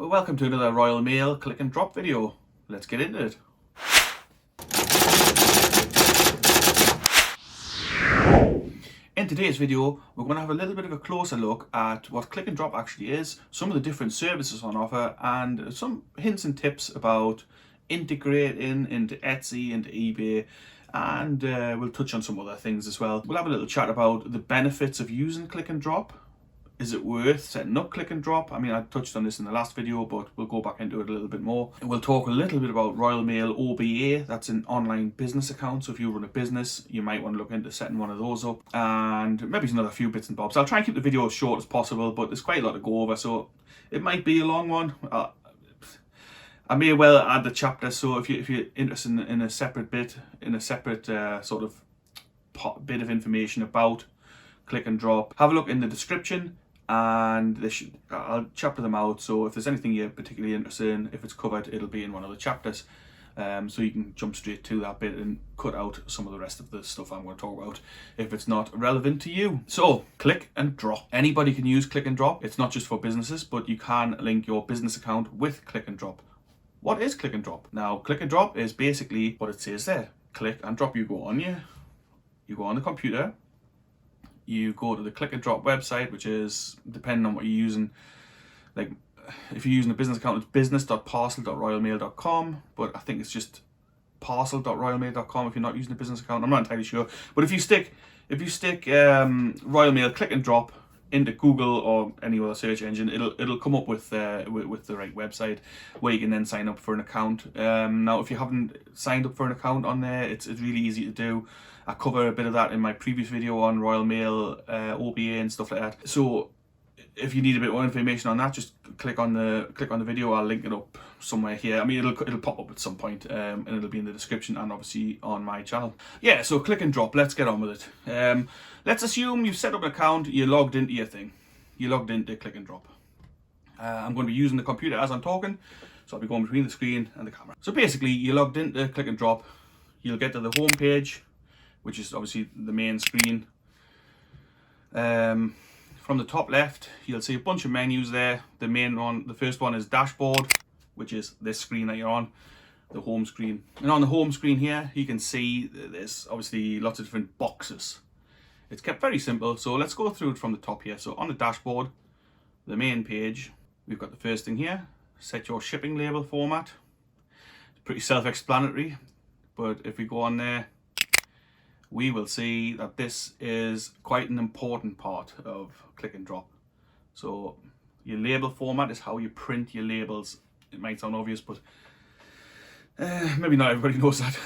Well, welcome to another Royal Mail click and drop video. Let's get into it. In today's video, we're going to have a little bit of a closer look at what click and drop actually is, some of the different services on offer, and some hints and tips about integrating into Etsy, into eBay, and we'll touch on some other things as well. We'll have a little chat about the benefits of using click and drop. Is it worth setting up click and drop? I mean, I touched on this in the last video, but we'll go back into it a little bit more. And we'll talk a little bit about Royal Mail OBA. That's an online business account. So if you run a business, you might want to look into setting one of those up. And maybe another few bits and bobs. I'll try and keep the video as short as possible, but there's quite a lot to go over. So it might be a long one. I may well add the chapter. So if you're interested in a separate bit, sort of bit of information about click and drop, have a look in the description. And I'll chapter them out, so if there's anything you're particularly interested in, if it's covered, it'll be in one of the chapters, so you can jump straight to that bit and cut out some of the rest of the stuff I'm going to talk about if it's not relevant to you. So click and drop. Anybody can use click and drop. It's not just for businesses, but you can link your business account with click and drop. What is click and drop? Now, click and drop is basically what it says there. Click and drop. You go on the computer. You go to the click and drop website, which is, depending on what you're using, like if you're using a business account, it's business.parcel.royalmail.com, but I think it's just parcel.royalmail.com if you're not using a business account. I'm not entirely sure, but if you stick Royal Mail click and drop into Google or any other search engine, it'll come up with the right website where you can then sign up for an account. Now, if you haven't signed up for an account on there, it's really easy to do. I cover a bit of that in my previous video on Royal Mail, OBA and stuff like that. So if you need a bit more information on that, just click on the video. I'll link it up somewhere here. I mean, it'll pop up at some point, and it'll be in the description and obviously on my channel. Yeah, so click and drop. Let's get on with it. Let's assume you've set up an account. You logged into your thing. You logged into click and drop. I'm going to be using the computer as I'm talking, so I'll be going between the screen and the camera. So basically, you logged into click and drop. You'll get to the home page, which is obviously the main screen. From the top left, you'll see a bunch of menus there. The main one, the first one is dashboard, which is this screen that you're on, the home screen. And on the home screen here, you can see there's obviously lots of different boxes. It's kept very simple, so let's go through it from the top here. So on the dashboard, the main page, we've got the first thing here, set your shipping label format. It's pretty self-explanatory, but if we go on there, we will see that this is quite an important part of click and drop. So your label format is how you print your labels. It might sound obvious, but maybe not everybody knows that.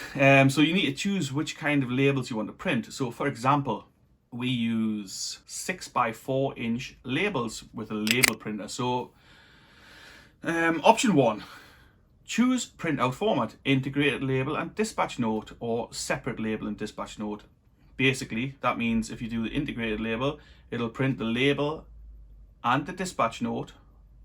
So you need to choose which kind of labels you want to print. So for example, we use 6x4 inch labels with a label printer. So option 1. Choose printout format, integrated label and dispatch note, or separate label and dispatch note. Basically, that means if you do the integrated label, it'll print the label and the dispatch note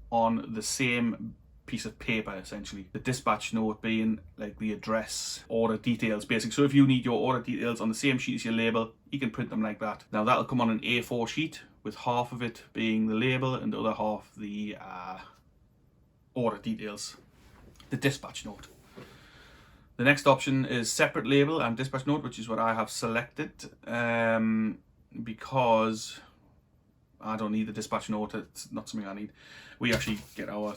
on the same piece of paper, essentially. The dispatch note being like the address, order details, basically. So if you need your order details on the same sheet as your label, you can print them like that. Now that'll come on an A4 sheet, with half of it being the label and the other half the order details. The dispatch note. The next option is separate label and dispatch note, which is what I have selected, because I don't need the dispatch note. It's not something I need. We actually get our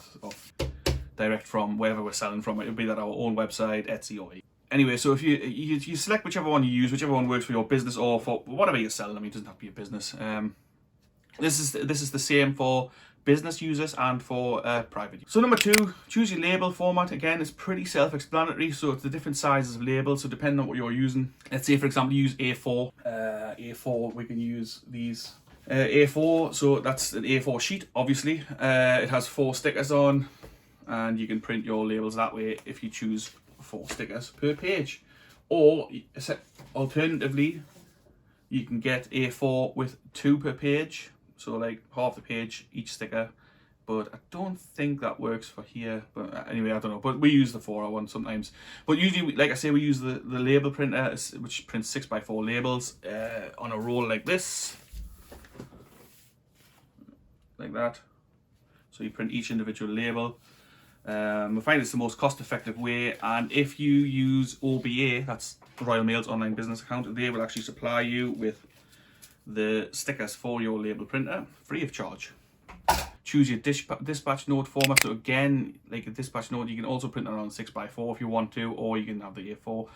direct from wherever we're selling from. It'll be that our own website, Etsy or anyway. So if you select whichever one you use, whichever one works for your business or for whatever you're selling. I mean, it doesn't have to be a business. This is the same for business users and for private use. So number 2, choose your label format. Again, it's pretty self-explanatory. So it's the different sizes of labels. So depending on what you're using, let's say for example you use A4. A4, we can use these A4. So that's an A4 sheet. Obviously, it has 4 stickers on, and you can print your labels that way if you choose 4 stickers per page. Or alternatively, you can get A4 with 2 per page. So like half the page each sticker, but I don't think that works for here. But anyway, I don't know. But we use the 4 one sometimes. But usually, like I say, we use the label printer, which prints 6x4 labels on a roll like this, like that. So So you print each individual label. We find it's the most cost-effective way, and if you use OBA, that's Royal Mail's online business account, they will actually supply you with the stickers for your label printer free of charge. Choose your dispatch note format. So again, like a dispatch note, you can also print it on 6x4 if you want to, or you can have the A4.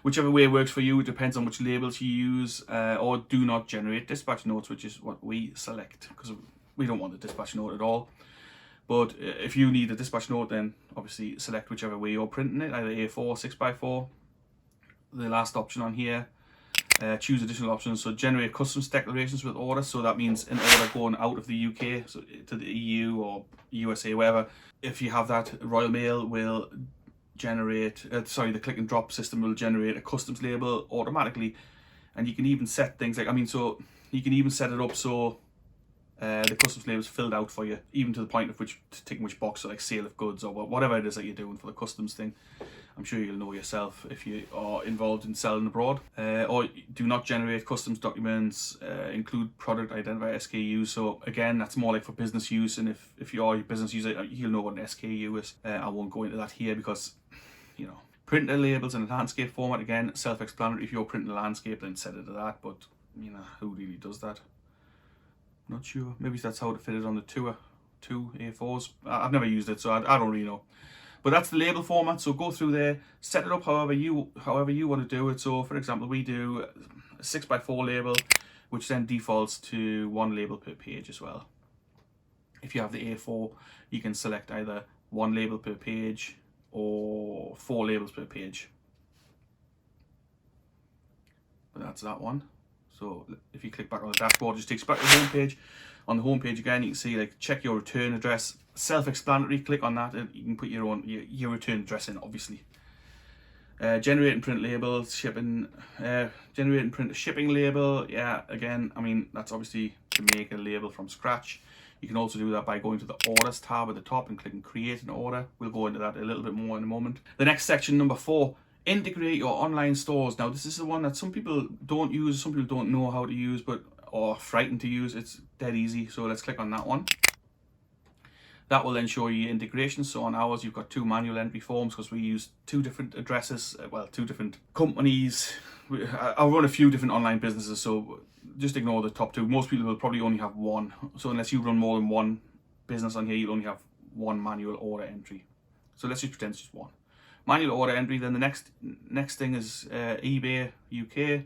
Whichever way works for you. It depends on which labels you use, or do not generate dispatch notes, which is what we select, because we don't want a dispatch note at all. But if you need a dispatch note, then obviously select whichever way you're printing it, either A4 or 6x4. The last option on here, choose additional options. So generate customs declarations with orders. So that means an order going out of the UK, so to the EU or USA, wherever. If you have that, Royal Mail will generate, the click and drop system will generate a customs label automatically. And you can even set things like, so you can even set it up so the customs label is filled out for you, even to the point of ticking which box, so like sale of goods or whatever it is that you're doing for the customs thing. I'm sure you'll know yourself if you are involved in selling abroad. Or do not generate customs documents, include product identifier SKUs. So again, that's more like for business use, and if you are a business user, you'll know what an SKU is. I won't go into that here because, printer labels in a landscape format, again, self-explanatory. If you're printing a landscape, then set it to that, but who really does that? Not sure. Maybe that's how to fit it on the two A4s. I've never used it, so I don't really know. But that's the label format. So go through there, set it up however you want to do it. So for example, we do a 6x4 label, which then defaults to 1 label per page as well. If you have the A4, you can select either 1 label per page or 4 labels per page. But that's that one. So if you click back on the dashboard, it just takes you back to the home page. On the home page again, you can see like check your return address. Self-explanatory. Click on that, and you can put your return address in. Obviously, generate and print labels, shipping. Generate and print a shipping label. Yeah, again, that's obviously to make a label from scratch. You can also do that by going to the orders tab at the top and clicking create an order. We'll go into that a little bit more in a moment. The next section, number 4. Integrate your online stores. Now this is the one that some people don't use, some people don't know how to use, or frightened to use. It's dead easy. So let's click on that one. That will then show you integration. So on ours, you've got 2 manual entry forms because we use 2 different addresses, 2 different companies. I run a few different online businesses, so just ignore the top 2. Most people will probably only have 1. So unless you run more than 1 business on here, you'll only have 1 manual order entry. So let's just pretend it's just 1. Manual order entry. Then the next thing is eBay UK,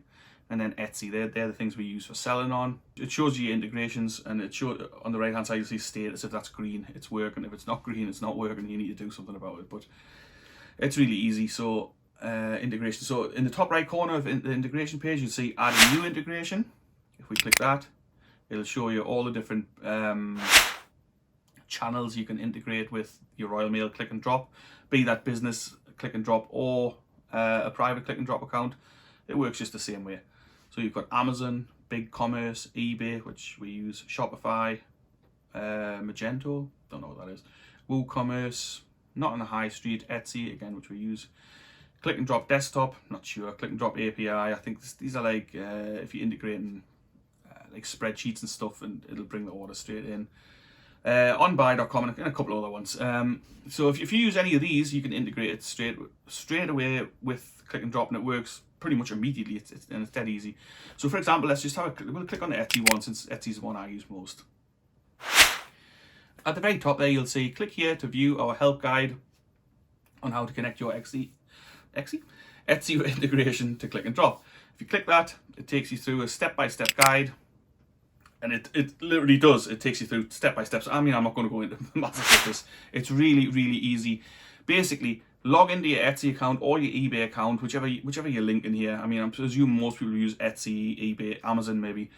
and then Etsy. They're the things we use for selling on. It shows you integrations, and it shows on the right hand side you'll see status. If that's green, it's working. If it's not green, it's not working. You need to do something about it. But it's really easy. So integration. So in the top right corner of the integration page, you'll see add a new integration. If we click that, it'll show you all the different channels you can integrate with your Royal Mail click and drop, be that business click and drop or a private click and drop account. It works just the same way. So you've got Amazon, BigCommerce, eBay, which we use, Shopify, Magento, don't know what that is, WooCommerce, not on the high street, Etsy, again, which we use, click and drop desktop, not sure, click and drop API. I think these are like if you're integrating like spreadsheets and stuff, and it'll bring the order straight in. Onbuy.com and a couple of other ones. So if you use any of these, you can integrate it straight away with click and drop, and it works pretty much immediately. It's dead easy. So for example, let's just we'll click on the Etsy one, since Etsy's the one I use most. At the very top there, you'll see click here to view our help guide on how to connect your Etsy integration to click and drop. If you click that, it takes you through a step-by-step guide. And it literally does. It takes you through step by step. So, I'm not going to go into the massive of this. It's really, really easy. Basically, log into your Etsy account or your eBay account, whichever you link in here. I'm assuming most people use Etsy, eBay, Amazon maybe.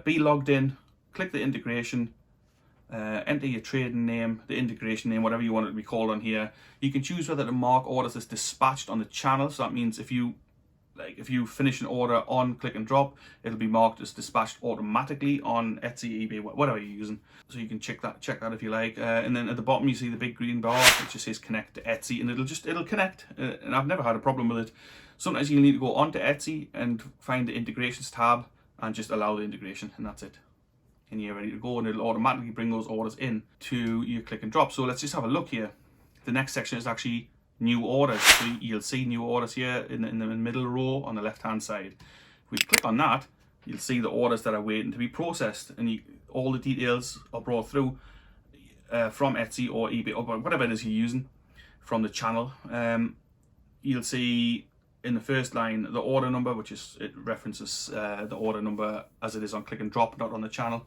Be logged in. Click the integration. Enter your trading name, the integration name, whatever you want it to be called on here. You can choose whether to mark orders as dispatched on the channel. So that means if you finish an order on click and drop, it'll be marked as dispatched automatically on Etsy, eBay, whatever you're using. So you can check that if you like. And then at the bottom you see the big green bar which just says connect to Etsy, and it'll connect. And I've never had a problem with it. Sometimes you need to go onto Etsy and find the integrations tab and just allow the integration, and that's it. and you're ready to go, and it'll automatically bring those orders in to your click and drop. So let's just have a look here. The next section is actually new orders. So you'll see new orders here in the middle row on the left hand side. If we click on that, you'll see the orders that are waiting to be processed, and all the details are brought through from Etsy or eBay or whatever it is you're using from the channel. You'll see in the first line the order number, which is, it references the order number as it is on click and drop, not on the channel.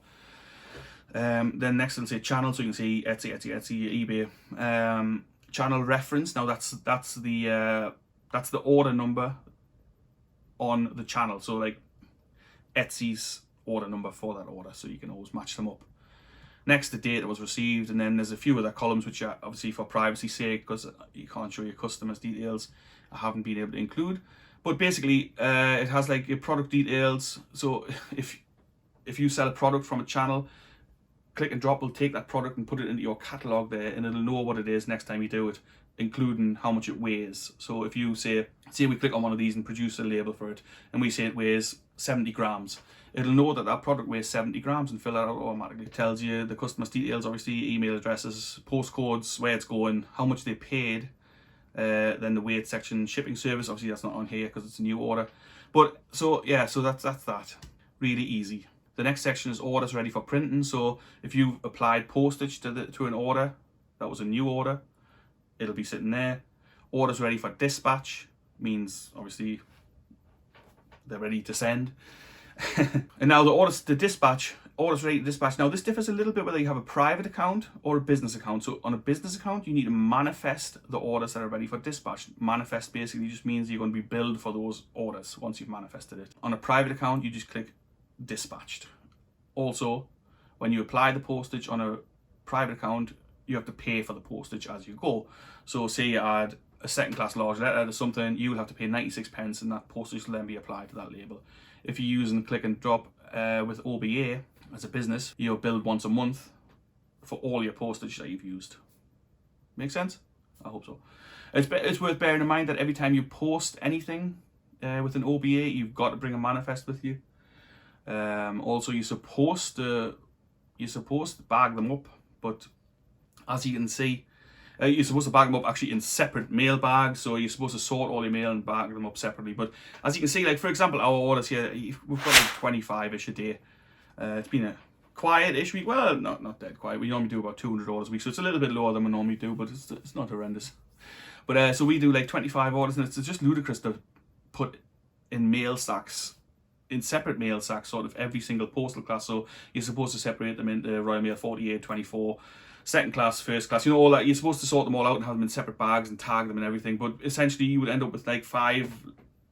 Then next it'll say channel, so you can see Etsy, eBay. Channel reference. Now that's the order number on the channel. So like Etsy's order number for that order, so you can always match them up. Next, the date that was received, and then there's a few other columns which are obviously for privacy's sake, because you can't show your customers' details. I haven't been able to include, but basically it has like your product details. So if you sell a product from a channel, click and drop will take that product and put it into your catalog there, and it'll know what it is next time you do it, including how much it weighs. So if you say we click on one of these and produce a label for it, and we say it weighs 70 grams, it'll know that that product weighs 70 grams and fill that out automatically. It tells you the customer's details, obviously, email addresses, postcodes, where it's going, how much they paid, then the weight section, shipping service, obviously that's not on here because it's a new order. But so yeah, so that's that. Really easy. The next section is orders ready for printing. So if you've applied postage to an order, that was a new order, it'll be sitting there. Orders ready for dispatch means obviously they're ready to send. And now the orders ready to dispatch. Now this differs a little bit whether you have a private account or a business account. So on a business account, you need to manifest the orders that are ready for dispatch. Manifest basically just means you're going to be billed for those orders once you've manifested it. On a private account, you just click dispatched. Also, when you apply the postage on a private account, you have to pay for the postage as you go. So say you add a second class large letter to something, you will have to pay 96 pence, and that postage will then be applied to that label. If you're using click and drop with OBA as a business, you're billed once a month for all your postage that you've used. Make sense? I hope so. It's worth bearing in mind that every time you post anything with an OBA, you've got to bring a manifest with you. Also, you're supposed to bag them up, but as you can see, you're supposed to bag them up actually in separate mail bags. So you're supposed to sort all your mail and bag them up separately. But as you can see, like for example, our orders here, we've got like 25-ish a day. It's been a quiet-ish week. Well, not dead quiet. We normally do about 200 orders a week, so it's a little bit lower than we normally do, but it's not horrendous. But so we do like 25 orders, and it's just ludicrous to put in mail sacks, in separate mail sacks, sort of every single postal class. So you're supposed to separate them into Royal Mail 48, 24, second class, first class, all that. You're supposed to sort them all out and have them in separate bags and tag them and everything. But essentially, you would end up with like 5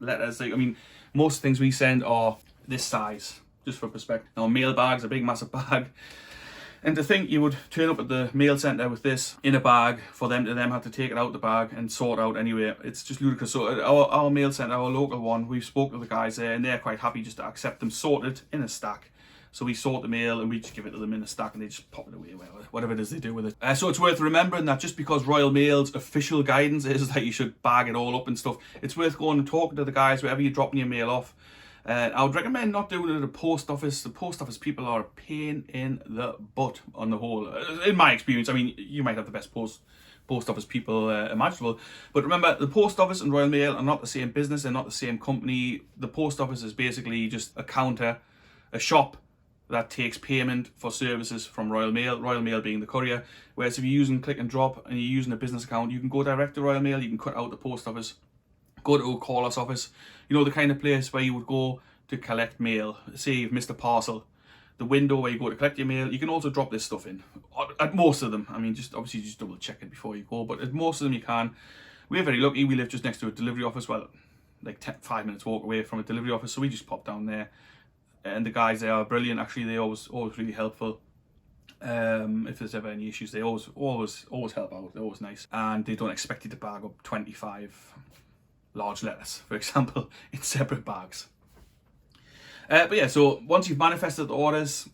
letters. Like, I mean, most things we send are this size, just for perspective. Now, mail bag's a big, massive bag. And to think you would turn up at the mail centre with this in a bag for them to have to take it out the bag and sort out anyway, it's just ludicrous. So at our mail centre, our local one, we've spoken to the guys there and they're quite happy just to accept them sorted in a stack. So we sort the mail and we just give it to them in a stack and they just pop it away, whatever it is they do with it. So it's worth remembering that just because Royal Mail's official guidance is that you should bag it all up and stuff, it's worth going and talking to the guys wherever you're dropping your mail off. I would recommend not doing it at a post office. The post office people are a pain in the butt on the whole, in my experience. I mean, you might have the best post office people imaginable, but remember, the post office and Royal Mail are not the same business, they're not the same company. The post office is basically just a counter, a shop that takes payment for services from Royal Mail being the courier. Whereas if you're using click and drop and you're using a business account, you can go direct to Royal Mail, you can cut out the post office, go to a caller's office, the kind of place where you would go to collect mail. Say you've missed a parcel, the window where you go to collect your mail, you can also drop this stuff in. At most of them, I mean, just double check it before you go, but at most of them you can. We're very lucky, we live just next to a delivery office, well, like 5 minutes walk away from a delivery office, so we just pop down there. And the guys there are brilliant, actually, they always really helpful. If there's ever any issues, they always help out, they're always nice. And they don't expect you to bag up 25 large letters, for example, in separate bags. But yeah, so once you've manifested the orders,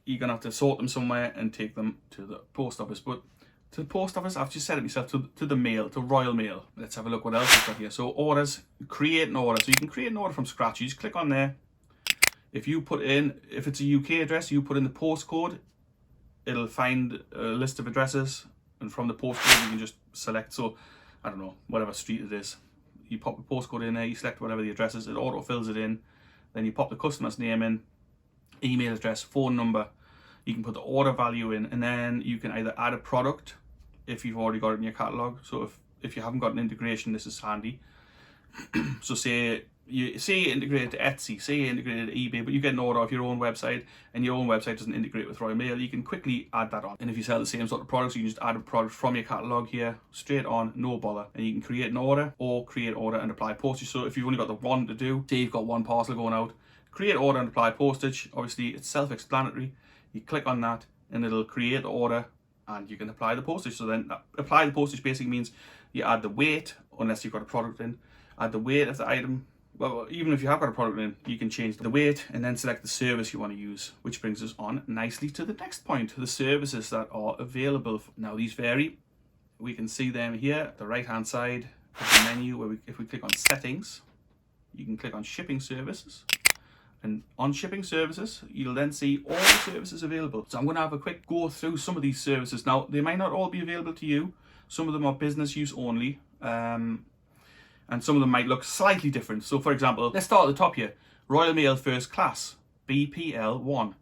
you're going to have to sort them somewhere and take them to the post office. But to the post office, I've just said it myself, to the mail, to Royal Mail. Let's have a look what else we've got here. So orders, create an order. So you can create an order from scratch. You just click on there. If you put in, if it's a UK address, you put in the postcode, it'll find a list of addresses, and from the postcode you can just select, so I don't know, whatever street it is, you pop the postcode in there, you select whatever the address is, it auto fills it in, then you pop the customer's name in, email address, phone number, you can put the order value in, and then you can either add a product if you've already got it in your catalog. So if you haven't got an integration, this is handy. So say you integrate to Etsy, say you integrate to eBay, but you get an order off your own website and your own website doesn't integrate with Royal Mail, you can quickly add that on. And if you sell the same sort of products, you can just add a product from your catalog here, straight on, no bother. And you can create an order, or create order and apply postage. So if you've only got the one to do, say you've got one parcel going out, create order and apply postage. Obviously it's self-explanatory. You click on that and it'll create the order and you can apply the postage. So then apply the postage basically means you add the weight, unless you've got a product in, add the weight of the item. Well, even if you have got a product in, you can change the weight and then select the service you want to use, which brings us on nicely to the next point, the services that are available. Now these vary. We can see them here at the right hand side of the menu, where if we click on settings, you can click on shipping services. And on shipping services, you'll then see all the services available. So I'm going to have a quick go through some of these services. Now, they might not all be available to you. Some of them are business use only. And some of them might look slightly different. So for example, let's start at the top here. Royal Mail First Class, BPL1.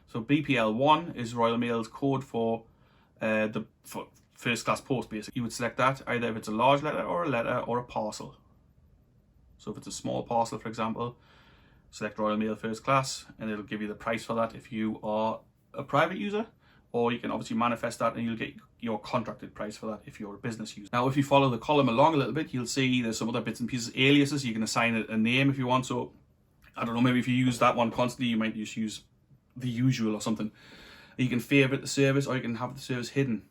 So BPL1 is Royal Mail's code for for first class post, basically. You would select that either if it's a large letter or a parcel. So if it's a small parcel, for example, select Royal Mail First Class and it'll give you the price for that if you are a private user, or you can obviously manifest that and you'll get your contracted price for that if you're a business user. Now, if you follow the column along a little bit, you'll see there's some other bits and pieces, aliases. You can assign it a name if you want. So I don't know, maybe if you use that one constantly, you might just use the usual or something. You can favorite the service, or you can have the service hidden.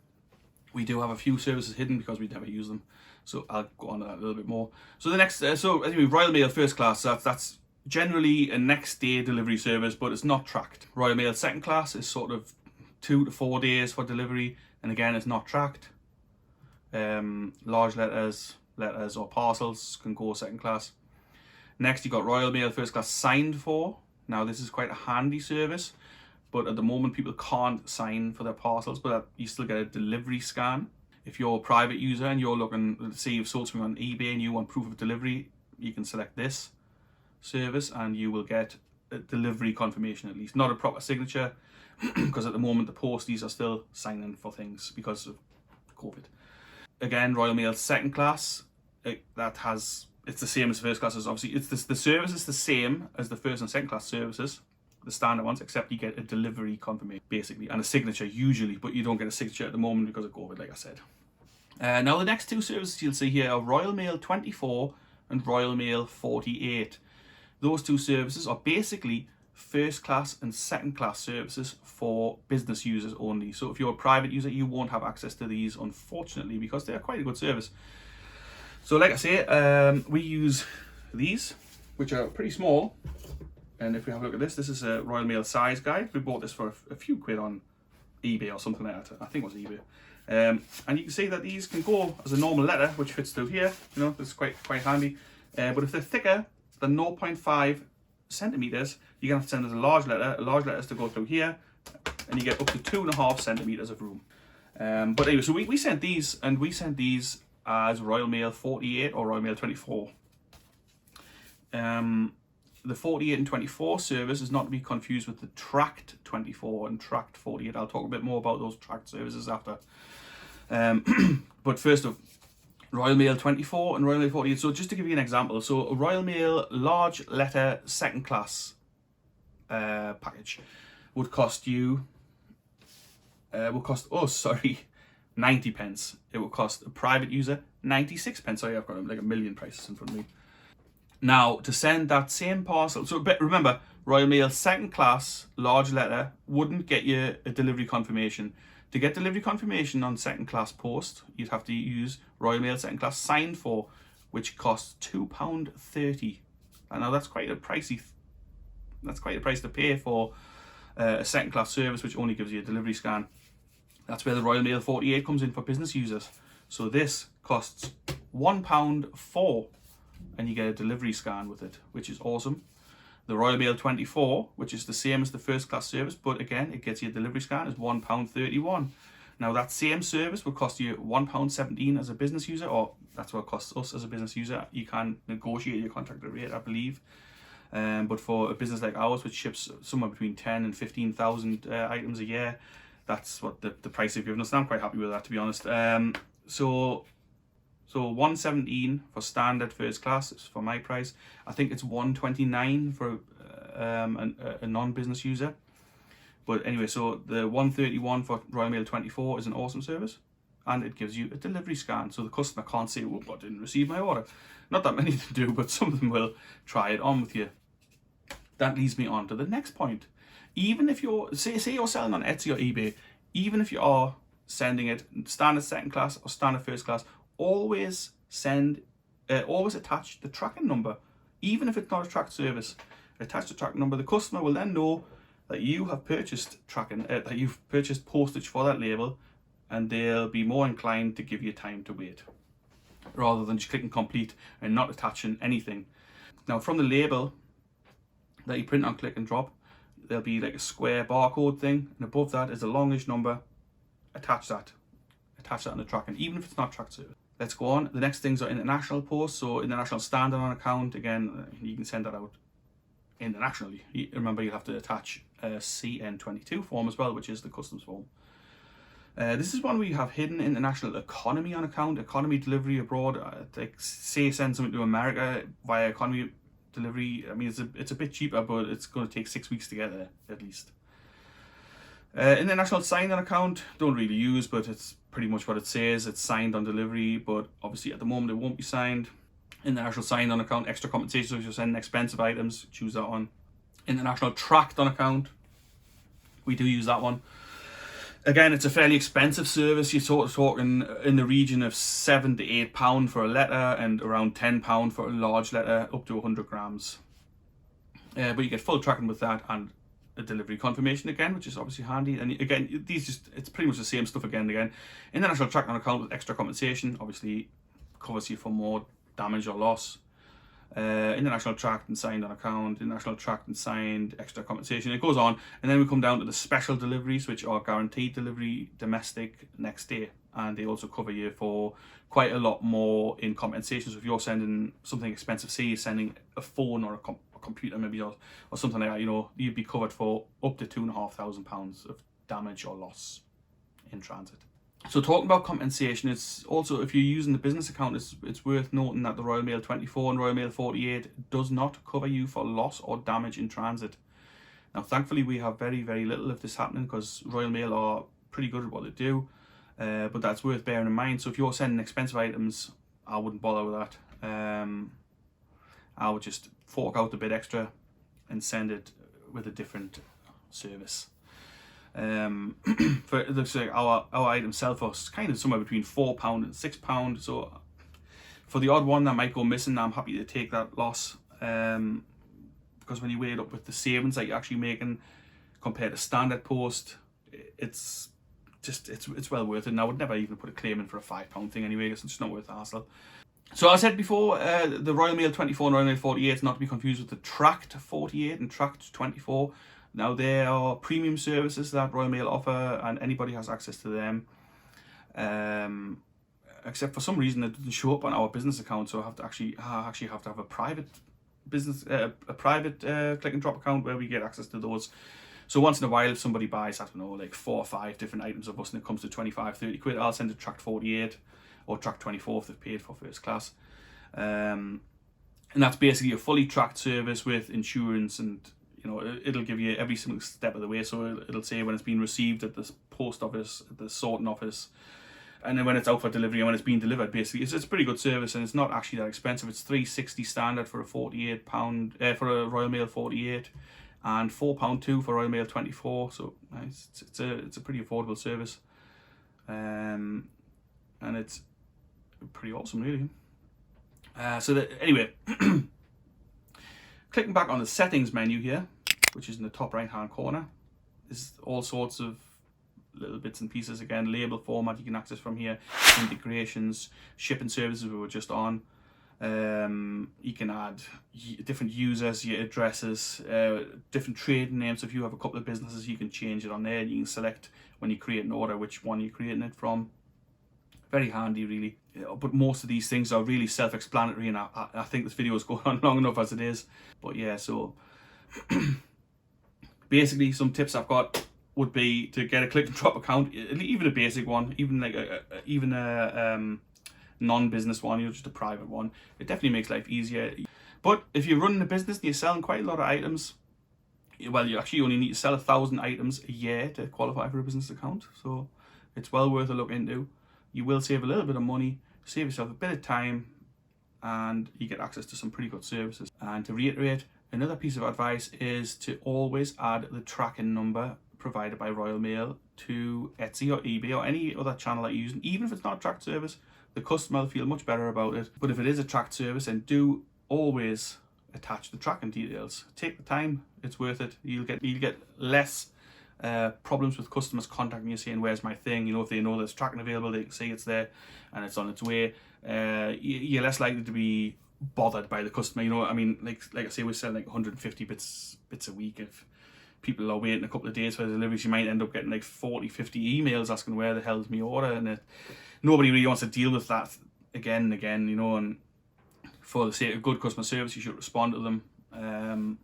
We do have a few services hidden because we never use them. So I'll go on to that a little bit more. So the next, so anyway, Royal Mail First Class, that's generally a next day delivery service, but it's not tracked. Royal Mail Second Class is sort of 2 to 4 days for delivery, and again, it's not tracked. Large letters or parcels can go second class. Next, you've got Royal Mail First Class signed for. Now, this is quite a handy service, but at the moment, people can't sign for their parcels, but you still get a delivery scan. If you're a private user and you're looking to see you've sold something on eBay and you want proof of delivery, you can select this service and you will get a delivery confirmation, at least. Not a proper signature, because at the moment the posties are still signing for things because of COVID. Again, Royal Mail Second Class, it's the same as first class. Obviously, the service is the same as the first and second class services, the standard ones, except you get a delivery confirmation basically and a signature usually, but you don't get a signature at the moment because of COVID, like I said. Now the next two services you'll see here are Royal Mail 24 and Royal Mail 48. Those two services are basically first class and second class services for business users only. So if you're a private user, you won't have access to these, unfortunately, because they're quite a good service. So like I say, we use these, which are pretty small. And if we have a look at this is a Royal Mail size guide. We bought this for a few quid on eBay or something like that. I think it was eBay. And you can see that these can go as a normal letter, which fits through here. You know, it's quite handy. But if they're thicker than 0.5 centimeters, you're gonna have to send us a large letter. A large letter is to go through here, and you get up to 2.5 centimeters of room. But anyway, so we sent these, and we sent these as Royal Mail 48 or Royal Mail 24. The 48 and 24 service is not to be confused with the tracked 24 and tracked 48. I'll talk a bit more about those tracked services after. But first of Royal Mail 24 and Royal Mail 48. So just to give you an example, so a Royal Mail large letter second class package would cost you, 90 pence. It would cost a private user 96 pence. Sorry, I've got like a million prices in front of me. Now, to send that same parcel, so remember, Royal Mail second class large letter wouldn't get you a delivery confirmation. To get delivery confirmation on second class post, you'd have to use Royal Mail second class signed for, which costs £2.30. And now that's quite a price to pay for a second class service, which only gives you a delivery scan. That's where the Royal Mail 48 comes in for business users. So this costs £1.04, and you get a delivery scan with it, which is awesome. The Royal Mail 24, which is the same as the first class service, but again, it gets you a delivery scan, is £1.31. Now that same service will cost you £1.17 as a business user, or that's what it costs us as a business user. You can negotiate your contracted rate, I believe. But for a business like ours, which ships somewhere between 10 and 15,000 items a year, that's what the price they've given us. And I'm quite happy with that, to be honest. So £1.17 for standard first class is for my price. I think it's £1.29 for a non-business user. But anyway, so the £1.31 for Royal Mail 24 is an awesome service, and it gives you a delivery scan, so the customer can't say, "Whoop, I didn't receive my order." Not that many do, but some of them will try it on with you. That leads me on to the next point. Even if you're, say you're selling on Etsy or eBay, even if you are sending it standard second class or standard first class, always attach the tracking number. Even if it's not a tracked service, attach the tracking number. The customer will then know that you have purchased that you've purchased postage for that label, and they'll be more inclined to give you time to wait, rather than just clicking complete and not attaching anything. Now, from the label that you print on click and drop, there'll be like a square barcode thing, and above that is a longish number. Attach that on the tracking, even if it's not tracked service. Let's go on. The next things are international posts. So international standard on account, again, you can send that out internationally. Remember, you have to attach a CN22 form as well, which is the customs form. This is one we have hidden: international economy on account, economy delivery abroad. Like say send something to America via economy delivery. I mean, it's a bit cheaper, but it's going to take 6 weeks to get there at least. International signed on account, don't really use, but it's pretty much what it says. It's signed on delivery, but obviously at the moment it won't be signed. International signed on account, extra compensation, so if you're sending expensive items, choose that one. International tracked on account, we do use that one. Again, it's a fairly expensive service. You're sort of talking in the region of £7 to £8 for a letter, and around £10 for a large letter up to 100 grams. But you get full tracking with that, and a delivery confirmation again, which is obviously handy. And again, it's pretty much the same stuff again and again. International tracked on account with extra compensation, obviously covers you for more damage or loss. International tracked and signed on account, international tracked and signed, extra compensation. It goes on, and then we come down to the special deliveries, which are guaranteed delivery, domestic, next day, and they also cover you for quite a lot more in compensation. So if you're sending something expensive, say you're sending a phone or a computer maybe, or something like that, you know, you'd be covered for up to £2,500 of damage or loss in transit. So talking about compensation, it's also, if you're using the business account, it's worth noting that the Royal Mail 24 and Royal Mail 48 does not cover you for loss or damage in transit. Now, thankfully, we have very, very little of this happening, because Royal Mail are pretty good at what they do, but that's worth bearing in mind. So if you're sending expensive items, I wouldn't bother with that. I would just fork out a bit extra and send it with a different service. For it looks like our items sell for kind of somewhere between £4 and £6. So for the odd one that might go missing, I'm happy to take that loss, because when you weigh it up with the savings that you're actually making compared to standard post, it's well worth it. And I would never even put a claim in for a £5 thing anyway, because it's just not worth the hassle. So as I said before, the Royal Mail 24 and Royal Mail 48 is not to be confused with the tracked 48 and tracked 24. Now, there are premium services that Royal Mail offer, and anybody has access to them. Except for some reason it doesn't show up on our business account, so I actually have to have a private business, click and drop account where we get access to those. So once in a while, if somebody buys, I don't know, like 4 or 5 different items of us, and it comes to 25-30 quid, I'll send a tracked 48 or tracked 24 if they've paid for first class. And that's basically a fully tracked service with insurance, and you know, it'll give you every single step of the way. So it'll say when it's been received at the post office, at the sorting office, and then when it's out for delivery and when it's being delivered. Basically, it's a pretty good service, and it's not actually that expensive. It's £3.60 standard for a £48 for a Royal Mail 48, and £4.2 for Royal Mail 24. So it's a pretty affordable service, and it's pretty awesome, really. Anyway. Clicking back on the settings menu here, which is in the top right hand corner, there's all sorts of little bits and pieces. Again, label format you can access from here, integrations, shipping services we were just on. You can add different users, your addresses, different trade names. If you have a couple of businesses, you can change it on there. You can select when you create an order which one you're creating it from. Very handy, really. But most of these things are really self-explanatory, and I think this video is going on long enough as it is. But yeah, so basically some tips I've got would be to get a click and drop account, even a basic one, even like a non-business one, just a private one. It definitely makes life easier. But if you're running a business and you're selling quite a lot of items, well, you actually only need to sell 1,000 items a year to qualify for a business account, so it's well worth a look into. You will save a little bit of money, save yourself a bit of time, and you get access to some pretty good services. And to reiterate, another piece of advice is to always add the tracking number provided by Royal Mail to Etsy or eBay or any other channel that you're using. Even if it's not a tracked service, the customer will feel much better about it. But if it is a tracked service, then do always attach the tracking details. Take the time, it's worth it. You'll get less problems with customers contacting you saying, where's my thing? You know, if they know there's tracking available, they can see it's there and it's on its way. You're less likely to be bothered by the customer. You know, I mean, like I say, we sell like 150 bits a week. If people are waiting a couple of days for the deliveries, you might end up getting like 40, 50 emails asking where the hell's my order, and nobody really wants to deal with that again and again, you know. And for the sake of good customer service, you should respond to them.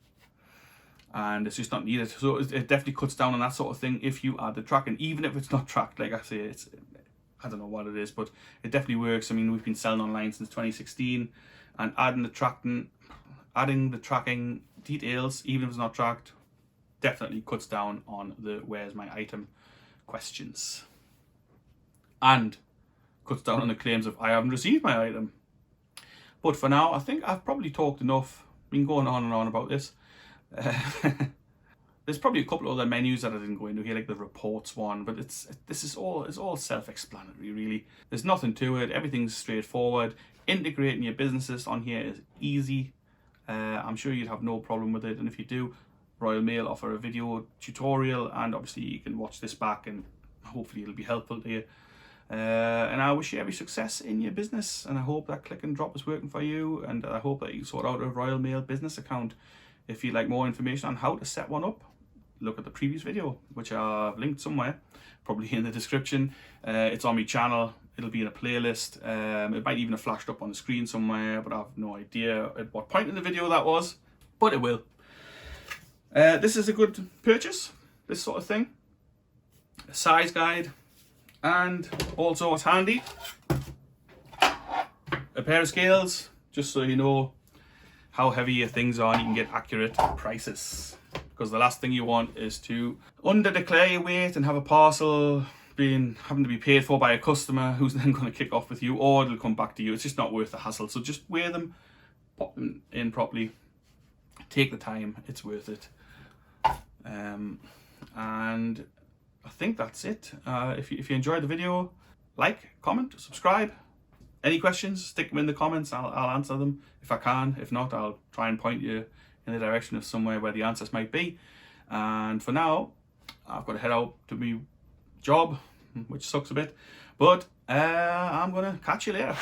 And it's just not needed. So it definitely cuts down on that sort of thing if you add the tracking, even if it's not tracked. Like I say, I don't know what it is, but it definitely works. I mean, we've been selling online since 2016, and adding the tracking details, even if it's not tracked, definitely cuts down on the where's my item questions, and cuts down on the claims of I haven't received my item. But for now, I think I've probably talked enough. Been going on and on about this. There's probably a couple of other menus that I didn't go into here, like the reports one, but it's all self-explanatory, really. There's nothing to it. Everything's straightforward. Integrating your businesses on here is easy. I'm sure you'd have no problem with it, and if you do, Royal Mail offer a video tutorial, and obviously you can watch this back and hopefully it'll be helpful to you. And I wish you every success in your business, and I hope that click and drop is working for you, and I hope that you sort out a Royal Mail business account. If you'd like more information on how to set one up, look at the previous video, which I've linked somewhere, probably in the description. It's on my channel. It'll be in a playlist. It might even have flashed up on the screen somewhere, but I have no idea at what point in the video that was, but it will. This is a good purchase, this sort of thing. A size guide, and also what's handy, a pair of scales, just so you know how heavy your things are and you can get accurate prices. Because the last thing you want is to under-declare your weight and have a parcel having to be paid for by a customer who's then going to kick off with you, or it'll come back to you. It's just not worth the hassle. So just weigh them, pop them in properly, take the time, it's worth it. And I think that's it. If you enjoyed the video, like, comment, subscribe. Any questions, stick them in the comments. I'll answer them if I can. If not, I'll try and point you in the direction of somewhere where the answers might be. And for now, I've got to head out to my job, which sucks a bit. But I'm going to catch you later.